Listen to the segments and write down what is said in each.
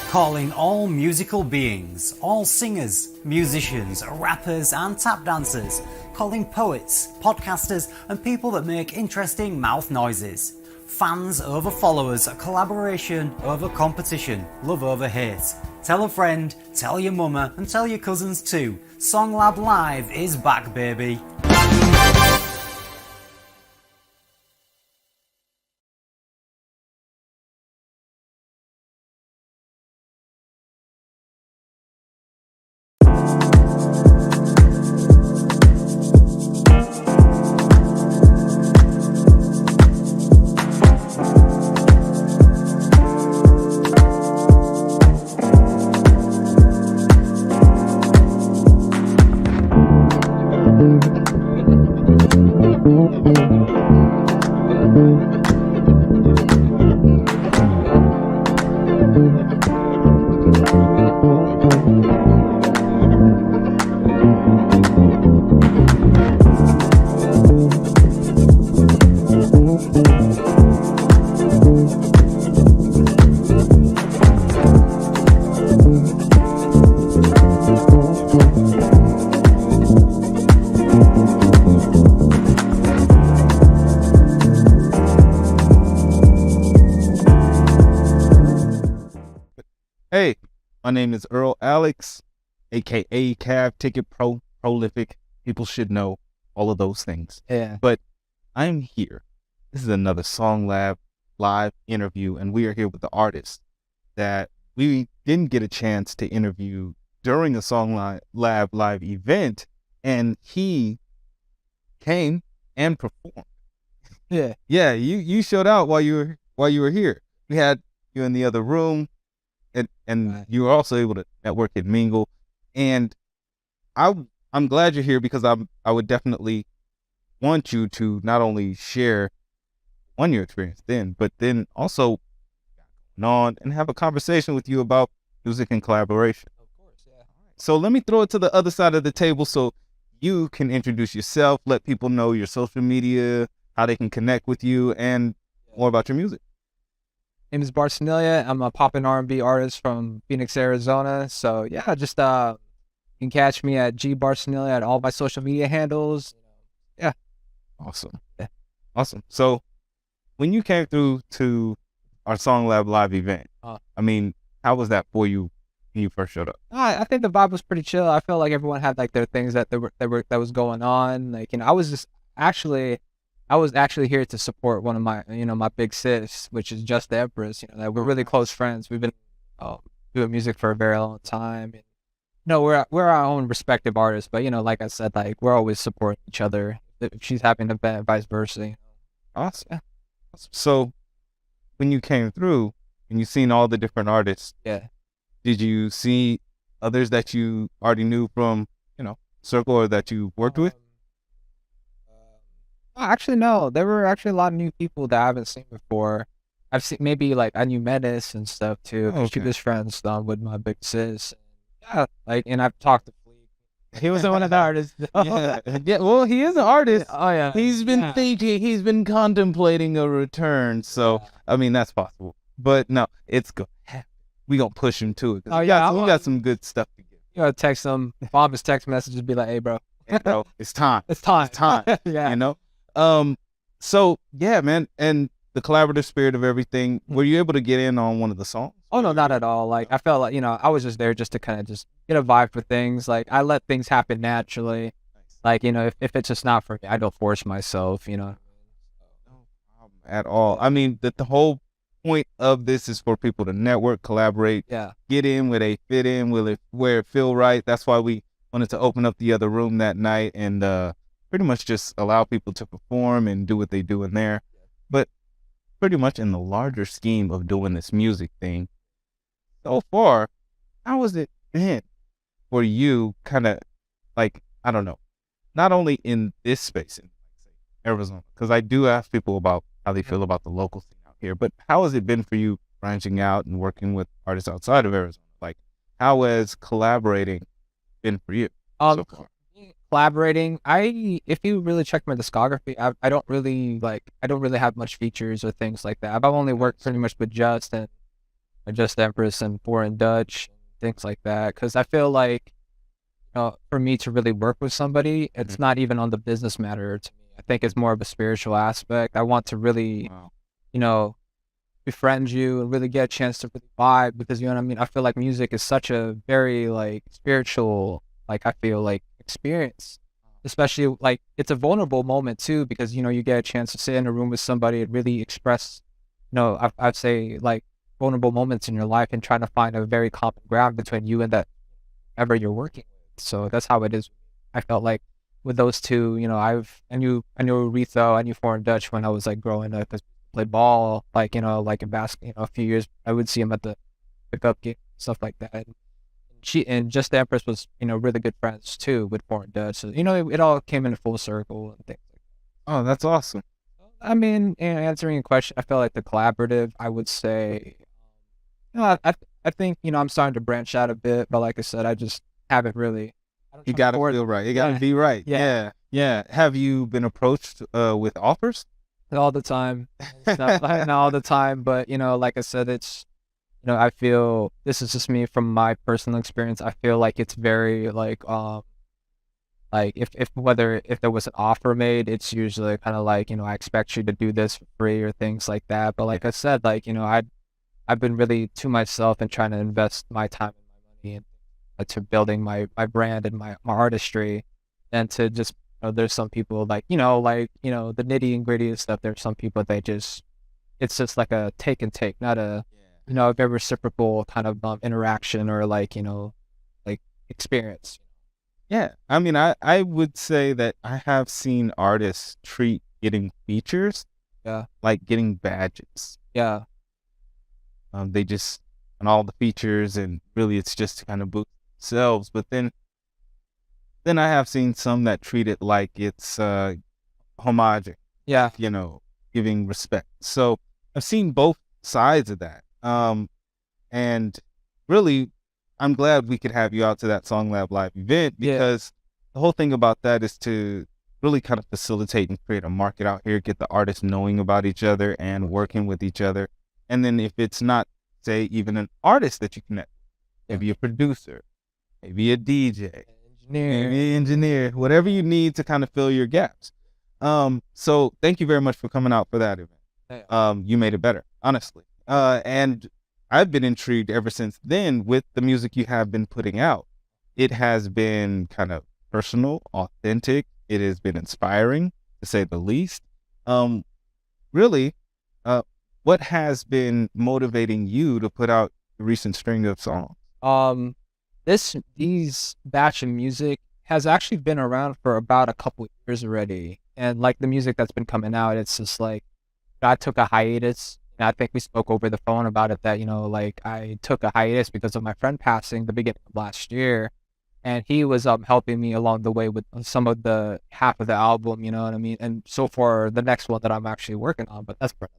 calling all musical beings, all singers, musicians, rappers and tap dancers, calling poets, podcasters and people that make interesting mouth noises. Fans over followers, collaboration over competition, love over hate. Tell a friend, tell your mama and tell your cousins too. SongLab Live is back, baby. Hey, my name is Earl Alex, aka Cav Ticket Prolific. People should know all of those things. Yeah. But I'm here. This is another SongLab live interview, and we are here with the artist that we didn't get a chance to interview during a SongLab live event, and he came and performed. Yeah. Yeah, you showed out while you were here. We had you in the other room. And Right. you were also able to network and mingle. And I'm glad you're here because I would definitely want you to not only share your experience then, but then also go on and have a conversation with you about music and collaboration. Of course, yeah. So let me throw it to the other side of the table so you can introduce yourself, let people know your social media, how they can connect with you, and more about your music. Name is Barcenilla. I'm a pop and R&B artist from Phoenix, Arizona. So yeah, just you can catch me at G Barcenilla at all my social media handles. Yeah. Awesome. Yeah. Awesome. So when you came through to our SongLab live event, I mean, how was that for you when you first showed up? I think the vibe was pretty chill. I felt like everyone had like their things that was going on. Like, I was actually here to support one of my, my big sis, which is Just the Empress. That we're really close friends. We've been doing music for a very long time. And, we're our own respective artists, but like I said, like we're always supporting each other. If she's having an event, vice versa. Awesome. Yeah. Awesome. So when you came through and you seen all the different artists, Yeah. did you see others that you already knew from, circle or that you worked with? Actually, no. There were actually a lot of new people that I haven't seen before. I've seen maybe like I knew Menace and stuff too. Oh, She okay. was friends with my big sis. Yeah, and I've talked to Fleek. He was one of the artists. Yeah. Yeah. Well, he is an artist. Oh yeah. He's been Yeah. thinking, he's been contemplating a return. So, I mean, that's possible. But no, it's good. We gonna push him to it. 'Cause Oh, we yeah, got, I'm we got some good stuff to give. You gotta text him, bomb his text messages, be like, "Hey, bro, Bro, it's time. it's time." It's time. Yeah. So yeah, man, and the collaborative spirit of everything. Were you able to get in on one of the songs? Oh no, not at all. Like I felt like I was just there just to kind of just get a vibe for things. Like I let things happen naturally. Like if it's just not for me, I don't force myself. No problem at all. I mean, the whole point of this is for people to network, collaborate, Yeah. get in where they fit in, where it feel right. That's why we wanted to open up the other room that night and pretty much just allow people to perform and do what they do in there. But pretty much in the larger scheme of doing this music thing, so far, how has it been for you kind of like, I don't know, not only in this space in Arizona, because I do ask people about how they feel about the local scene out here, but how has it been for you branching out and working with artists outside of Arizona? Like, how has collaborating been for you so far? Collaborating, if you really check my discography, I don't really have much features or things like that. I've only worked pretty much with Just, and Just Empress and Foreign Dutch, things like that. Because I feel like, for me to really work with somebody, it's not even on the business matter to me. I think it's more of a spiritual aspect. I want to really, Wow. befriend you and really get a chance to really vibe, because you know what I mean. I feel like music is such a very like spiritual, like I feel like experience, especially like it's a vulnerable moment too, because you get a chance to sit in a room with somebody and really express, I'd say like vulnerable moments in your life and trying to find a very common ground between you and that ever you're working with. So that's how it is. I felt like with those two, I knew Aretho, I knew Foreign Dutch when I was like growing up, because I played ball, like like in basketball, a few years I would see him at the pickup game, stuff like that. And she and Just the Empress was really good friends too with Foreign Dutch. So it all came in a full circle and things like Oh, that's awesome. that. I mean, answering your question, I felt like the collaborative, I would say, I think I'm starting to branch out a bit, but like I said, I just haven't really. I don't You try to gotta force- feel right. You gotta Yeah. be right. Yeah. Yeah. Yeah. Have you been approached with offers? all the time. It's not all the time, but like I said, it's I feel this is just me from my personal experience. I feel like it's very like if there was an offer made, it's usually kind of like I expect you to do this for free or things like that. But like I said, like I've been really to myself and trying to invest my time and my money into building my brand and my artistry, and to just there's some people like the nitty and gritty and stuff. There's some people it's just like a take and take, not a a very reciprocal kind of interaction or like like experience. Yeah. I mean, I would say that I have seen artists treat getting features Yeah, like getting badges. yeah, They just on all the features, and really it's just to kind of boost themselves. But then I have seen some that treat it like it's homage, yeah, giving respect. So I've seen both sides of that. And really, I'm glad we could have you out to that SongLab live event, Yeah. because the whole thing about that is to really kind of facilitate and create a market out here, get the artists knowing about each other and working with each other. And then if it's not, say, even an artist that you connect, maybe a producer, maybe a DJ, engineer. maybe an engineer, whatever you need to kind of fill your gaps. So thank you very much for coming out for that event. You made it better, honestly. And I've been intrigued ever since then with the music you have been putting out. It has been kind of personal, authentic. It has been inspiring, to say the least. Really, what has been motivating you to put out the recent string of songs? These batch of music has actually been around for about a couple years already, and like the music that's been coming out, it's just like I took a hiatus. And I think we spoke over the phone about it, that like I took a hiatus because of my friend passing the beginning of last year, and he was helping me along the way with some of the half of the album, you know what I mean? And so for the next one that I'm actually working on, but that's for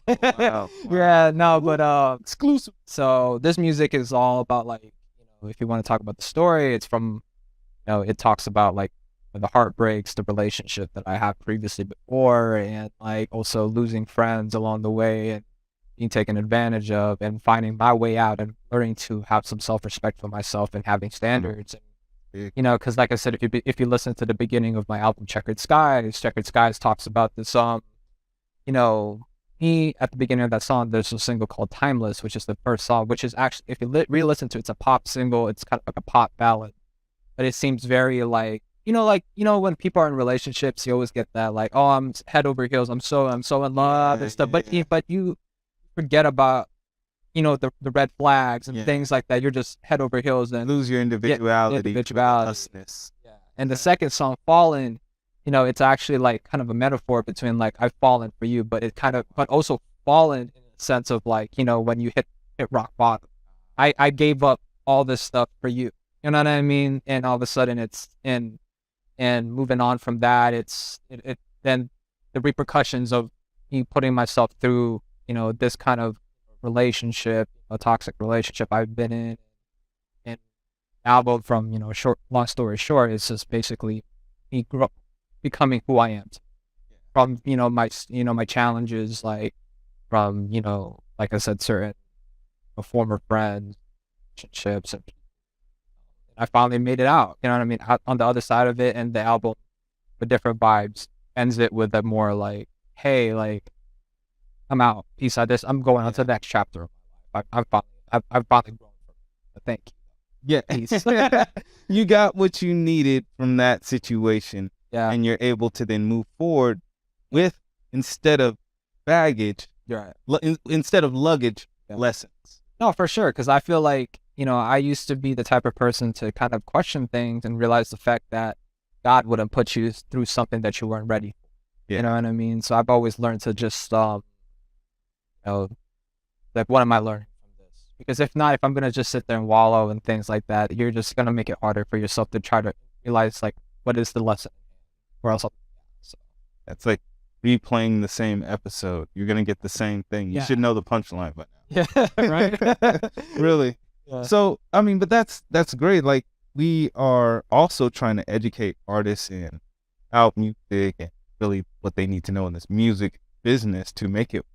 another time. Wow. Yeah, no, but Exclusive. so this music is all about like, if you want to talk about the story, it's from, it talks about like the heartbreaks, the relationship that I had previously before, and like also losing friends along the way and being taken advantage of, and finding my way out and learning to have some self-respect for myself and having standards. Big. Because like I said, if you listen to the beginning of my album Checkered Skies talks about this me at the beginning of that song, there's a single called Timeless, which is the first song, which is actually, if you re-listen to it, it's a pop single. It's kind of like a pop ballad, but it seems very like, when people are in relationships, you always get that like, oh, I'm head over heels, I'm so in love and stuff. Yeah. But you forget about, the red flags and Yeah. things like that. You're just head over heels and Lose your individuality. individuality. Usness. Yeah. And the second song, Fallen, it's actually like kind of a metaphor between like I've fallen for you, but but also fallen in the sense of like, when you hit rock bottom. I gave up all this stuff for you. You know what I mean? And all of a sudden and moving on from that, then the repercussions of me putting myself through, this kind of relationship, a toxic relationship I've been in, and album from, long story short, it's just basically me becoming who I am from, my challenges, like from, like I said, certain former friends, relationships, and I finally made it out. You know what I mean? Out on the other side of it, and the album with different vibes ends it with a more like, hey, like I'm out, peace out. This I'm going on to the next chapter of my life. I've finally grown from it. But thank you. Yeah. Peace. You got what you needed from that situation, Yeah, and you're able to then move forward with, instead of baggage, you're right. instead of luggage, Yeah. lessons. No, for sure. Because I feel like, I used to be the type of person to kind of question things and realize the fact that God wouldn't put you through something that you weren't ready for. Yeah. You know what I mean? So I've always learned to just, like, what am I learning from this? Because if not, if I'm going to just sit there and wallow and things like that, you're just going to make it harder for yourself to try to realize, like, what is the lesson? Or else so. That's like replaying the same episode. You're gonna get the same thing. You Yeah. should know the punchline by now. Yeah, right? Really. Yeah. So I mean, but that's great. Like, we are also trying to educate artists in how music and really what they need to know in this music business to make it,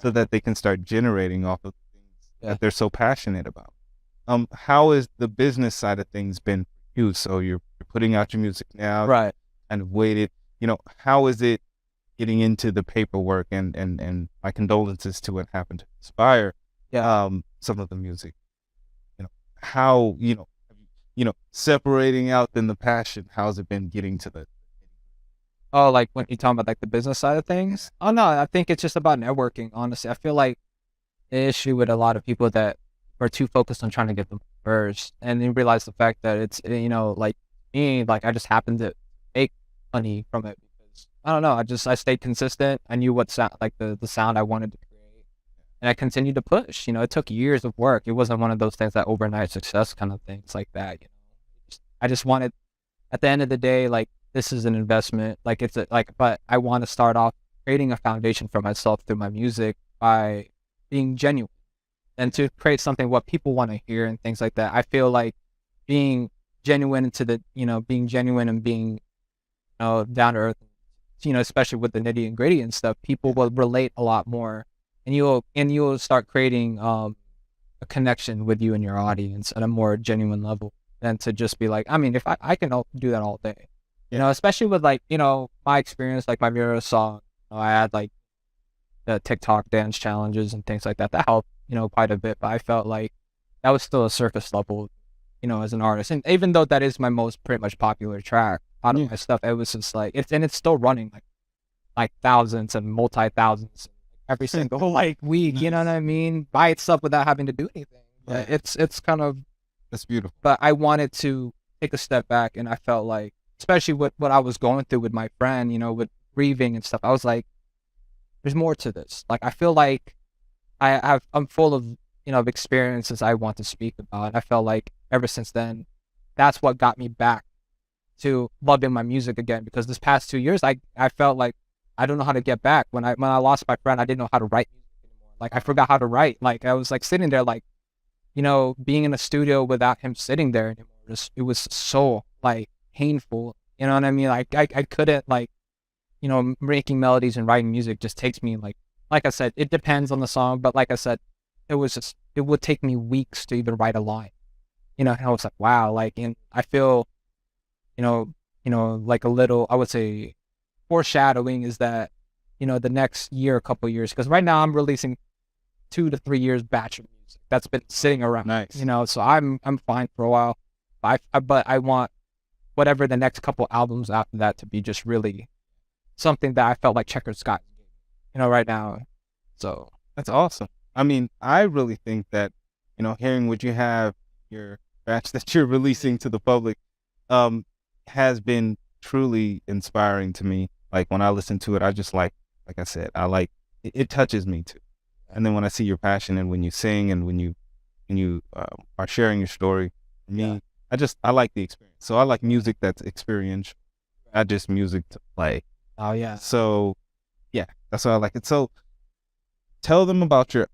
so that they can start generating off of things that they're so passionate about. How has the business side of things been for you? So you're putting out your music now, Right. and waited. How is it getting into the paperwork, and my condolences to what happened to Inspire, Yeah. some of the music, how, separating out then the passion, how's it been getting to the, Oh, like when you're talking about like the business side of things? Oh no, I think it's just about networking, honestly. I feel like the issue with a lot of people that are too focused on trying to get them first and then realize the fact that it's, like me, like I just happened to make money from it because I don't know, I stayed consistent. I knew what sound, like the sound I wanted to create, and I continued to push. It took years of work. It wasn't one of those things that overnight success kind of things like that. I just wanted, at the end of the day, like this is an investment. Like but I want to start off creating a foundation for myself through my music by being genuine and to create something what people want to hear and things like that. I feel like being genuine being genuine and being down to earth, especially with the nitty and gritty and stuff, people will relate a lot more, and you'll start creating a connection with you and your audience at a more genuine level than to just be like, I mean, if I can do that all day, especially with like, my experience, like my Mira song, I had like the TikTok dance challenges and things like that. That helped, quite a bit, but I felt like that was still a surface level, as an artist. And even though that is my most pretty much popular track out of my stuff, it was just like, it's still running like thousands and multi-thousands every single like week, Nice. you know what I mean? By itself without having to do anything. Yeah. It's kind of, that's beautiful. but I wanted to take a step back, and I felt like, especially with what I was going through with my friend, with grieving and stuff, I was like, there's more to this. Like, I feel like I'm full of, of experiences I want to speak about. I felt like ever since then, that's what got me back to loving my music again, because this past 2 years, I felt like I don't know how to get back. When I lost my friend, I didn't know how to write music anymore. Like, I forgot how to write. Like, I was like sitting there, like, being in a studio without him sitting there anymore. It was so like painful. You know what I mean? Like, I couldn't, like, making melodies and writing music just takes me like I said, it depends on the song, but like I said, it would take me weeks to even write a line. And I was like, wow, like, and I feel, like a little, I would say, foreshadowing is that, the next year, a couple years, because right now I'm releasing 2 to 3 years batch of music that's been sitting around. Nice. So I'm fine for a while, but I want whatever the next couple albums after that to be just really something that I felt like Checkered Sky, right now. So That's awesome. I mean, I really think that, hearing what you have, your batch that you're releasing to the public, has been truly inspiring to me. Like, when I listen to it, I just like I said, I like it touches me too. And then when I see your passion, and when you sing, and when you are sharing your story, for me, I like the experience. So I like music that's experiential, not just music to play. oh yeah. So yeah, that's why I like it. So tell them about your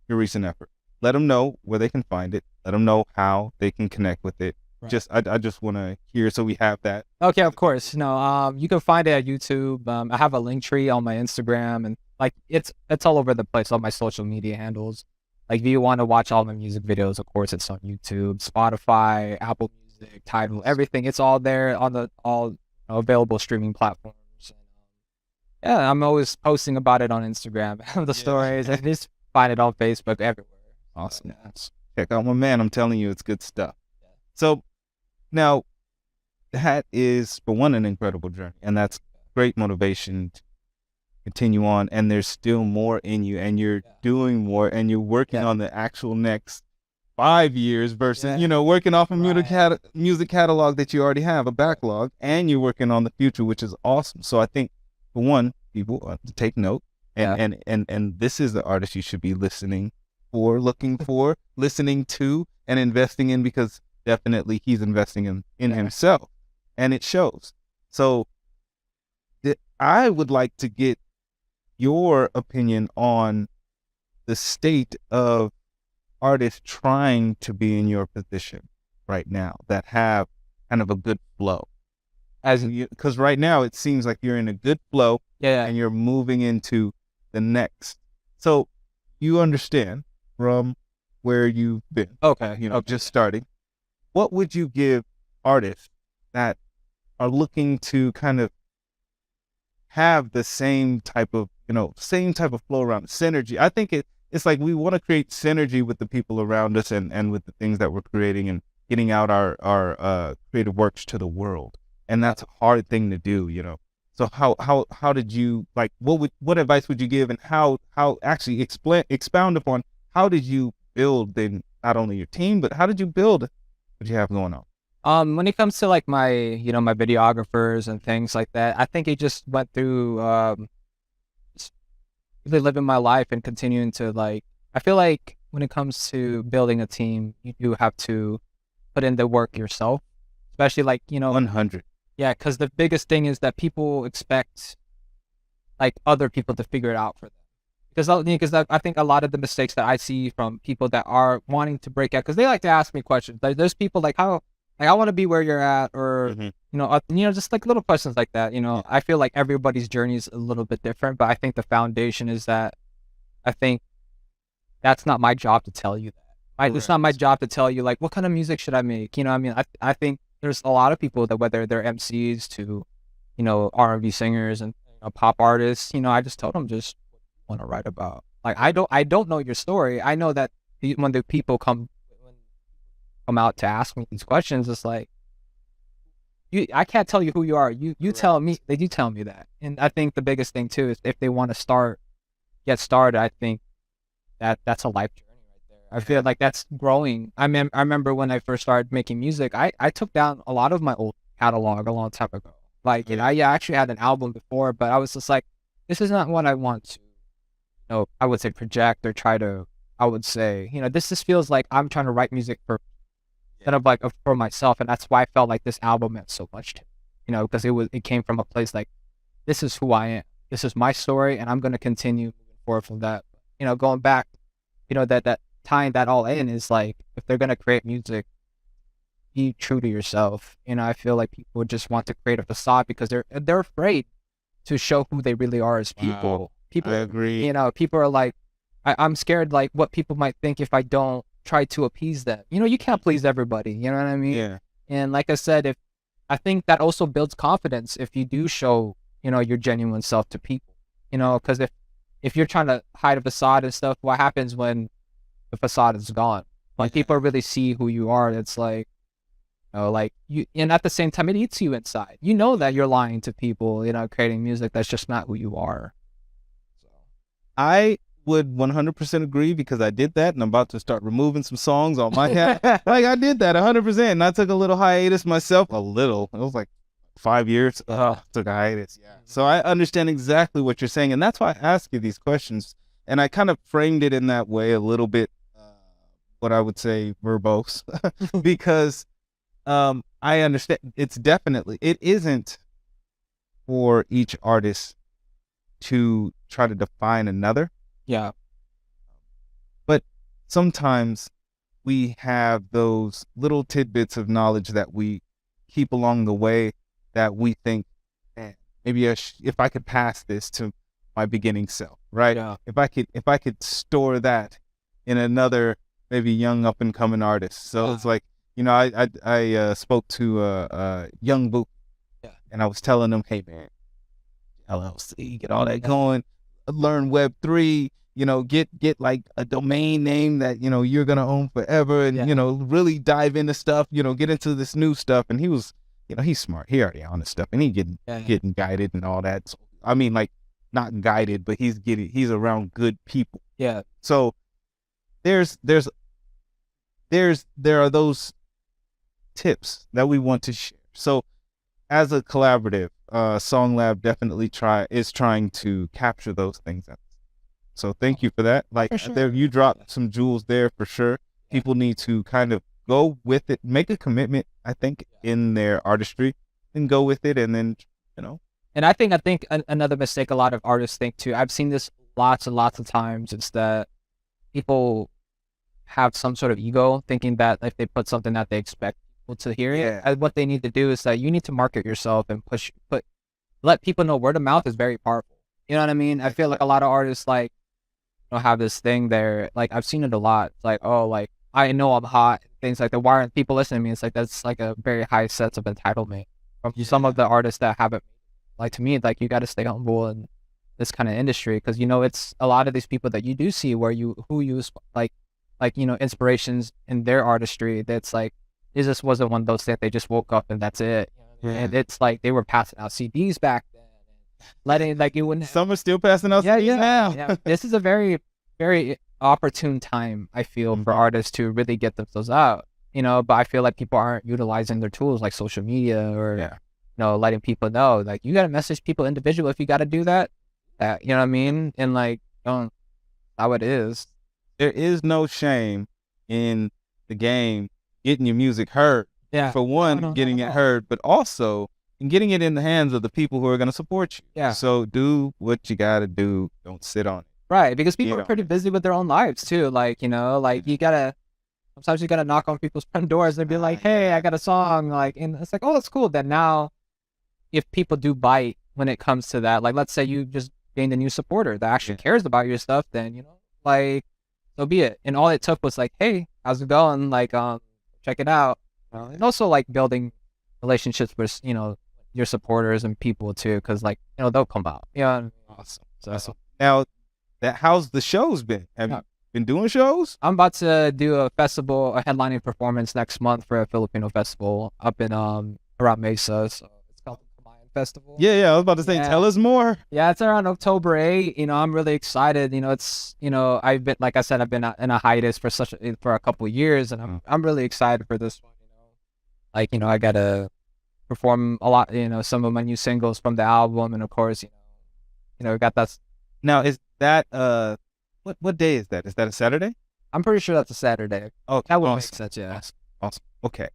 recent effort. Let them know where they can find it. Let them know how they can connect with it. Right. I just want to hear, so we have that. Okay, of course. You can find it at YouTube. I have a link tree on my Instagram, and like it's all over the place, all my social media handles. Like if you want to watch all my music videos, of course it's on YouTube, Spotify, Apple Music, Tidal, everything. It's all there on the all available streaming platforms. Yeah, I'm always posting about it on Instagram, the stories, and just find it on Facebook everywhere. Awesome. Check out my man. I'm telling you, it's good stuff. So now that is, for one, an incredible journey, and that's great motivation to continue on. And there's still more in you, and you're doing more, and you're working on the actual next 5 years versus, working off a music catalog that you already have, a backlog, and you're working on the future, which is awesome. So I think, for one, people to take note, and this is the artist you should be listening for, looking for, listening to, and investing in, because definitely he's investing in himself, and it shows. So I would like to get your opinion on the state of artists trying to be in your position right now that have kind of a good flow. Because right now it seems like you're in a good flow, and you're moving into the next. So you understand from where you've been, just starting. What would you give artists that are looking to kind of have the same type of flow around synergy? I think it's like we want to create synergy with the people around us and with the things that we're creating and getting out our creative works to the world. And that's a hard thing to do, So how did you, like, what advice would you give, and how actually expound upon how did you build then not only your team, but how did you build what you have going on? When it comes to like my my videographers and things like that, I think it just went through really living my life and continuing to, like, I feel like when it comes to building a team, you do have to put in the work yourself, especially like 100. Yeah, because the biggest thing is that people expect like other people to figure it out for them. Because I think a lot of the mistakes that I see from people that are wanting to break out, because they like to ask me questions. Like there's people like, how, like, I want to be where you're at, or just like little questions like that. I feel like everybody's journey is a little bit different, but I think the foundation is that I think that's not my job to tell you that. It's not my job to tell you like what kind of music should I make. I think there's a lot of people that, whether they're MCs to, R&B singers and pop artists, I just told them just want to write about. Like I don't know your story. I know that when the people come out to ask me these questions, it's like I can't tell you who you are. You tell me. They do tell me that. And I think the biggest thing too is if they want to get started, I think that's a life journey. I feel like that's growing. I remember when I first started making music, I took down a lot of my old catalog a long time ago. Like, I actually had an album before, but I was just like, this is not what I want to, I would say project or try to, I would say, this just feels like I'm trying to write music instead of like for myself. And that's why I felt like this album meant so much to me, because it came from a place like, this is who I am. This is my story, and I'm going to continue moving forward from that. Going back, that tying that all in is like, if they're going to create music, be true to yourself. I feel like people just want to create a facade because they're afraid to show who they really are as people. Wow. People, I agree. People are like, I'm scared like what people might think if I don't try to appease them. You can't please everybody. You know what I mean? Yeah. And like I said, I think that also builds confidence if you do show, your genuine self to people. Because if you're trying to hide a facade and stuff, what happens when the facade is gone? Like people really see who you are. It's like, like you, and at the same time, it eats you inside. That you're lying to people. Creating music that's just not who you are. So I would 100% agree, because I did that, and I'm about to start removing some songs on my head. Like I did that 100%, and I took a little hiatus myself. It was like 5 years. Took a hiatus. Yeah. So I understand exactly what you're saying, and that's why I ask you these questions. And I kind of framed it in that way a little bit. What I would say verbose, because I understand it isn't for each artist to try to define another. yeah, But sometimes we have those little tidbits of knowledge that we keep along the way that we think, man, maybe if I could pass this to my beginning self, right? Yeah. If I could store that in another maybe young up and coming artist. So it's like, you know, I spoke to Young Boot, and I was telling him, hey man, LLC, get all that going, learn Web3, you know, get like a domain name that, you know, you're gonna own forever, and you know, really dive into stuff, you know, get into this new stuff. And he was, you know, he's smart, he already on this stuff, and he getting guided and all that. So, I mean, like, not guided, but he's around good people. Yeah. So there are those tips that we want to share. So as a collaborative, SongLab definitely is trying to capture those things. So thank you for that. Like, there, you dropped some jewels there for sure. People need to kind of go with it, make a commitment, I think, in their artistry, and go with it, and then, you know. And I think another mistake a lot of artists think too, I've seen this lots and lots of times, it's that people have some sort of ego, thinking that if they put something that they expect people to hear it, and what they need to do is that you need to market yourself and let people know. Word of mouth is very powerful. You know what I mean? I feel like a lot of artists, like, you know, have this thing there. Like, I've seen it a lot. It's like, oh, like, I know I'm hot, things like that. Why aren't people listening to me? It's like, that's like a very high sense of entitlement from some of the artists that haven't. Like, to me, like, you got to stay humble in this kind of industry, because, you know, it's a lot of these people that you do see who you like, you know, inspirations in their artistry. That's like, it just wasn't one of those that they just woke up and that's it. And it's like they were passing out CDs back then, letting, like, you wouldn't. Some are still passing out CDs now. Yeah. This is a very, very opportune time, I feel, for artists to really get themselves out. You know, but I feel like people aren't utilizing their tools like social media or. You know, letting people know, like, you got to message people individual if you got to do that, you know what I mean? And, like, don't, how it is. There is no shame in the game getting your music heard. Yeah. For one, getting it heard, but also in getting it in the hands of the people who are going to support you. Yeah. So do what you got to do. Don't sit on it. Right. Because people are pretty busy with their own lives too. Like, you know, like, sometimes you got to knock on people's front doors and be like, hey, I got a song. Like, and it's like, oh, that's cool. Then now, if people do bite when it comes to that, like, let's say you just gained a new supporter that actually cares about your stuff, then, you know, like, so be it. And all it took was like, hey, how's it going? Like, check it out. And also, like, building relationships with, you know, your supporters and people too, because, like, you know, they'll come out. Yeah. Awesome. So now, how's the shows been? Have you been doing shows? I'm about to do a headlining performance next month for a Filipino festival up in around Mesa. So it's called the Mayan Festival. Yeah. I was about to say, tell us more. Yeah, it's around October 8th. You know, I'm really excited. You know, it's, you know, I've been, like I said, I've been in a hiatus for a couple of years, and I'm really excited for this one. You know, like, you know, I gotta perform a lot. You know, some of my new singles from the album, and of course, you know, got that. Now, is that what day is that? Is that a Saturday? I'm pretty sure that's a Saturday. Oh, that would make sense. Yeah. Awesome. Okay.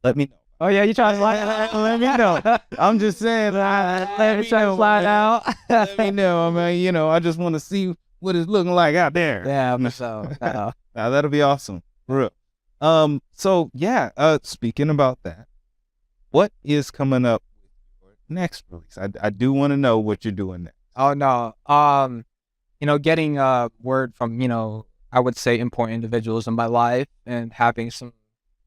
Let me know. Oh yeah, you trying to slide? Let me know. I'm just saying. Let me try to slide out. Let me know. I mean, you know, I just want to see what it's looking like out there. Yeah, so. Now, that'll be awesome. For real. So yeah. Speaking about that, what is coming up with your next release? I do want to know what you're doing next. Oh no. You know, getting word from, you know, I would say important individuals in my life, and having some,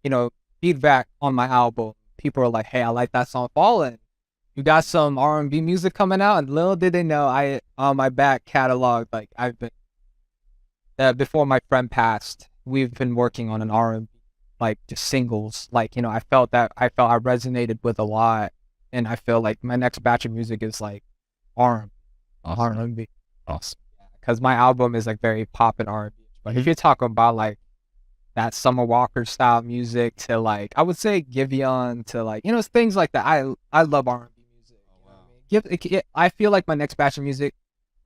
you know, feedback on my album. People are like, hey, I like that song Fallen. You got some R&B music coming out, and little did they know, I on my back catalog, like, I've been before my friend passed, we've been working on an R&B, like, just singles. Like, you know, I felt I resonated with a lot, and I feel like my next batch of music is like R&B. Awesome. Because my album is like very pop and R&B. But if you're talking about like that Summer Walker style music to, like, I would say Giveon to, like, you know, things like that. I love R&B music. You know what I mean? I feel like my next batch of music,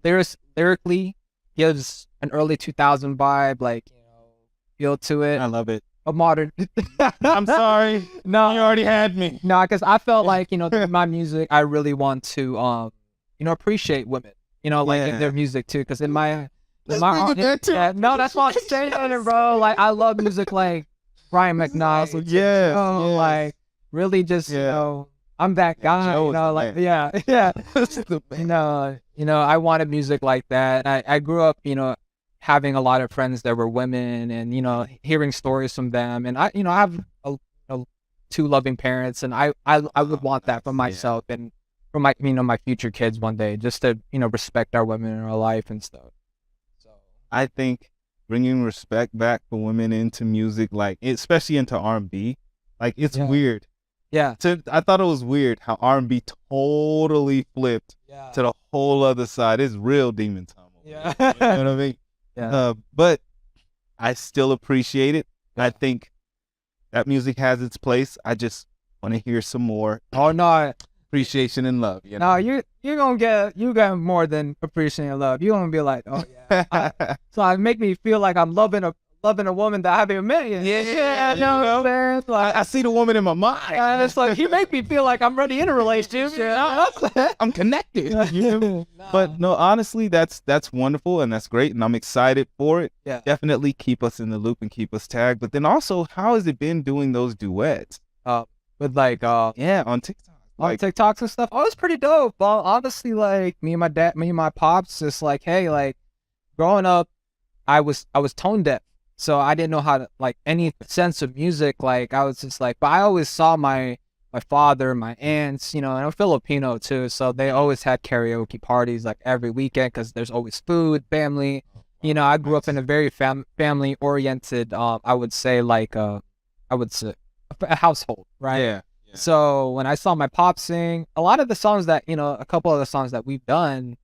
lyrically gives an early 2000 vibe, like, you know, feel to it. I love it. A modern. I'm sorry. No, you already had me. No, because I felt like, you know, my music, I really want to, you know, appreciate women. You know, like, in their music too, because in my no, that's what I'm saying, bro. Like, I love music like Brian McKnight. Like, really just, you know, I'm that guy, you know, like, you know, I wanted music like that. I grew up, you know, having a lot of friends that were women, and hearing stories from them, and I have two loving parents, and I would want that for myself and for my my future kids one day, just to respect our women in our life and stuff. So I think bringing respect back for women into music, like especially into R&B, like it's weird. Yeah. I thought it was weird how R&B totally flipped to the whole other side. It's real demon time. Yeah. You know what I mean? Yeah. But I still appreciate it. I think that music has its place. I just want to hear some more. Oh no. Appreciation and love. You No, know? you're gonna get more than appreciation and love. You're gonna be like, oh yeah. So it make me feel like I'm loving a woman that I haven't even met yet. Yeah, you know what I'm saying? Like, I see the woman in my mind. and it's like he make me feel like I'm already in a relationship. I'm connected. You know? But no, honestly, that's wonderful and that's great, and I'm excited for it. Yeah. Definitely keep us in the loop and keep us tagged. But then also, how has it been doing those duets? With like on TikTok. On TikToks and stuff. Oh, it's pretty dope. Well, honestly, like me and my pops, just like, hey, like growing up, I was tone deaf, so I didn't know how to like any sense of music. Like I was just like, but I always saw my father, my aunts, and I'm Filipino too, so they always had karaoke parties like every weekend because there's always food, family. I grew up in a very family oriented. I would say a household, right? Yeah. So when I saw my pop sing, a lot of the songs that, a couple of the songs that we've done,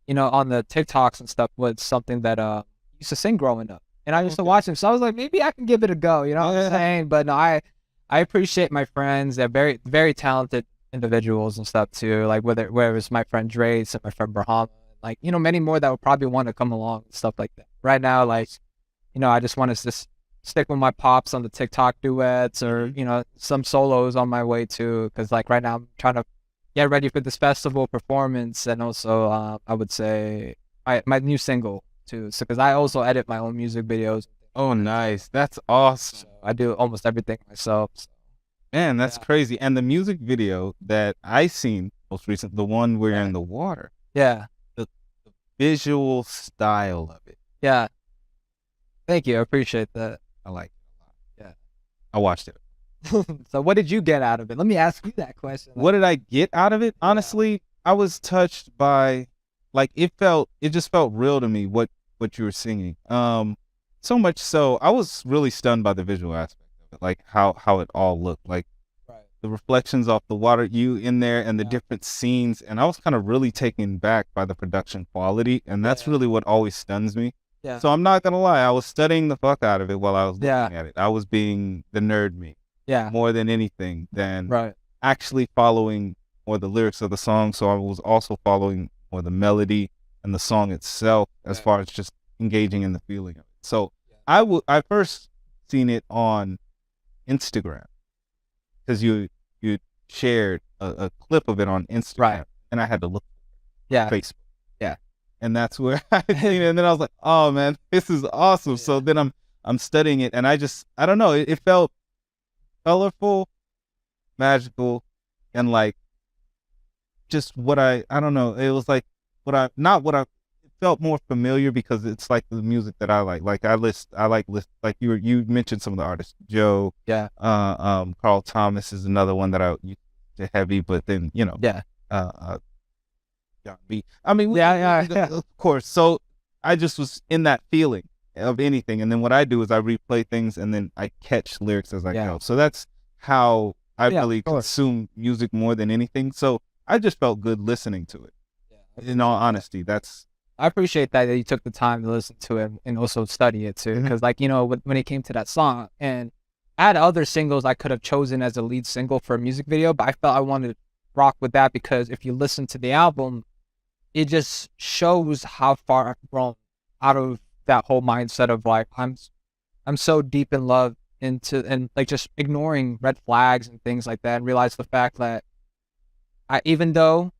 on the TikToks and stuff was something that I used to sing growing up. And I used to watch him. So I was like, maybe I can give it a go, you know what I'm saying? But no, I appreciate my friends. They're very, very talented individuals and stuff too. Like whether it's my friend Drace and my friend Brahma, like, many more that would probably want to come along and stuff like that. Right now, like, I just want to just stick with my pops on the TikTok duets or, some solos on my way too. Cause like right now I'm trying to get ready for this festival performance. And also, I would say my new single too. So, cause I also edit my own music videos. Oh, nice. That's awesome. So I do almost everything myself. So. Man, that's crazy. And the music video that I seen most recent, the one where you're in the water. Yeah. The visual style of it. Yeah. Thank you. I appreciate that. I like it a lot. Yeah. I watched it. So what did you get out of it? Let me ask you that question. What did I get out of it? Honestly, I was touched by, like, it just felt real to me what you were singing. So much so, I was really stunned by the visual aspect of it, like how it all looked, like the reflections off the water, you in there, and the different scenes. And I was kind of really taken back by the production quality, and that's really what always stuns me. Yeah. So I'm not gonna lie, I was studying the fuck out of it while I was looking at it. I was being the nerd me, more than anything, than actually following or the lyrics of the song. So I was also following more the melody and the song itself, as far as just engaging in the feeling of it. So I first seen it on Instagram because you shared a clip of it on Instagram, and I had to look Facebook. And that's where I seen it. And then I was like, oh man, this is awesome. So then I'm studying it, and I don't know, it felt colorful, magical, and like just what I don't know. It was like it felt more familiar because it's like the music that I like. Like I like you mentioned some of the artists. Joe. Yeah. Carl Thomas is another one that I used to heavy, but then I mean, of course. So I just was in that feeling of anything, and then what I do is I replay things, and then I catch lyrics as I go. So that's how I really consume music more than anything. So I just felt good listening to it. In all honesty, I appreciate that you took the time to listen to it and also study it too, because like when it came to that song, and I had other singles I could have chosen as a lead single for a music video, but I felt I wanted to rock with that because if you listen to the album, it just shows how far I've grown out of that whole mindset of like I'm so deep in love and like just ignoring red flags and things like that, and realize the fact that even though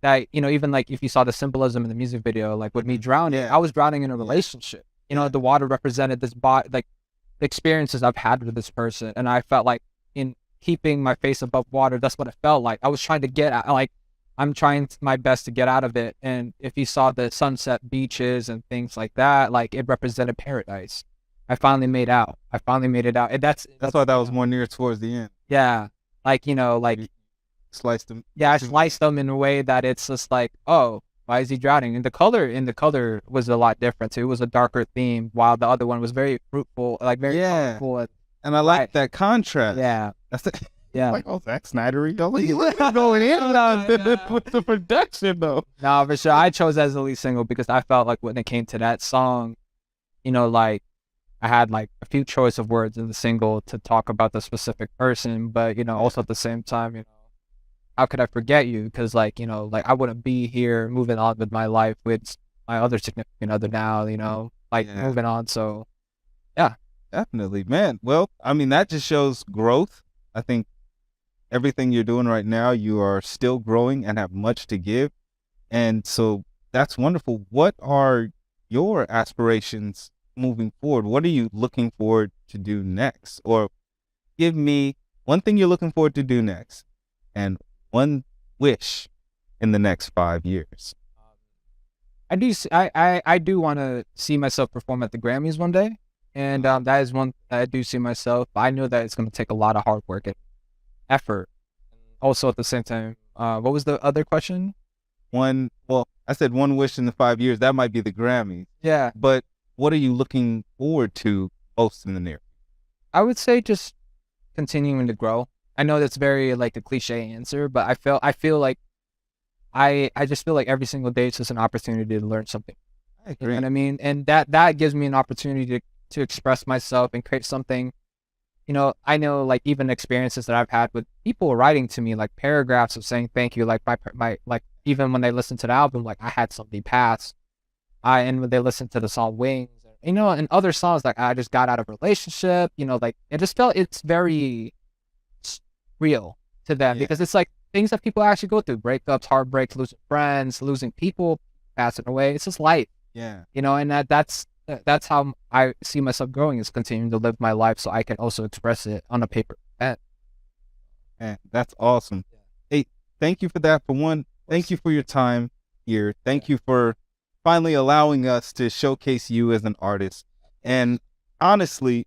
that even like if you saw the symbolism in the music video, like with me drowning, I was drowning in a relationship. The water represented this like the experiences I've had with this person, and I felt like in keeping my face above water, that's what it felt like. I was trying to get at, like I'm trying my best to get out of it. And if you saw the sunset beaches and things like that, like it represented paradise. I finally made out. I finally made it out. And that's why that was more near towards the end. yeah. Like, you know, like You sliced them. yeah, I sliced them in a way that it's just like, oh, why is he drowning? And the color was a lot different too. It was a darker theme, while the other one was very fruitful, like very colorful. And I like that contrast. Yeah. That's it. Yeah. Like, oh, Zack Snyder, going in on with the production though. No, for sure. I chose as the lead single because I felt like when it came to that song, you know, like I had like a few choice of words in the single to talk about the specific person, but you know, also at the same time, you know, how could I forget you? Because like, you know, like I wouldn't be here moving on with my life with my other significant other now, you know, like moving on. So yeah. Definitely, man. Well, I mean, that just shows growth. I think everything you're doing right now, you are still growing and have much to give. And so that's wonderful. What are your aspirations moving forward? What are you looking forward to do next? Or give me one thing you're looking forward to do next and one wish in the next 5 years. I do want to see myself perform at the Grammys one day. And that is one I do see myself. I know that it's going to take a lot of hard work and effort. Also, at the same time, what was the other question? I said one wish in the 5 years. That might be the Grammys. Yeah. But what are you looking forward to most in the near? I would say just continuing to grow. I know that's very like a cliche answer, but I feel like I just feel like every single day it's just an opportunity to learn something. I agree. You know what I mean? And that gives me an opportunity to express myself and create something. You know, I know like even experiences that I've had with people writing to me like paragraphs of saying thank you, like my like even when they listen to the album, like I had somebody pass. And when they listen to the song Wings, you know, and other songs like I just got out of a relationship, you know, like it just felt it's very real to them because it's like things that people actually go through, breakups, heartbreaks, losing friends, losing people, passing away. It's just life. Yeah. You know, and that's how I see myself growing, is continuing to live my life so I can also express it on a paper. Man, that's awesome. Hey, thank you for that. For one, thank you for your time here. Thank you for finally allowing us to showcase you as an artist. And honestly,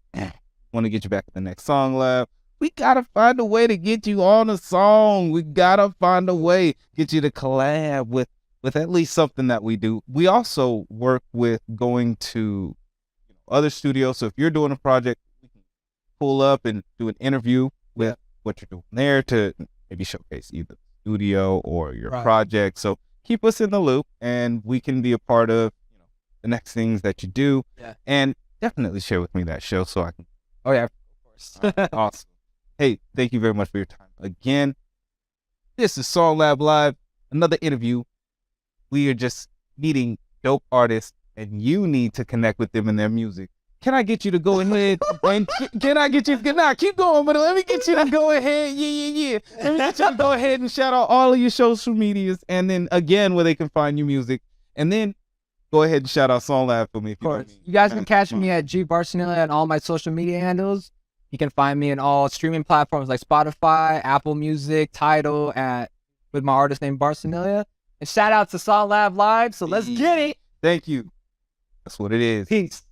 want to get you back at the next SongLab. We got to find a way to get you on a song. We got to find a way, get you to collab with at least something that we do. We also work with going to other studios. So if you're doing a project, we can pull up and do an interview with what you're doing there to maybe showcase either the studio or your project. So keep us in the loop and we can be a part of the next things that you do. Yeah. And definitely share with me that show so I can. Oh yeah, of course. Awesome. Hey, thank you very much for your time. Again, this is SongLab Live, another interview. We are just meeting dope artists, and you need to connect with them and their music. Can I get you to go ahead and can I get you? Nah, keep going, but let me get you to go ahead. Yeah. Let me get you to go ahead and shout out all of your social medias, and then again where they can find your music, and then go ahead and shout out SongLab for me. Of course, you guys can catch me at Barcenilla on all my social media handles. You can find me in all streaming platforms like Spotify, Apple Music, Tidal, with my artist named Barcenilla. And shout out to SongLab Live. So let's get it. Thank you. That's what it is. Peace.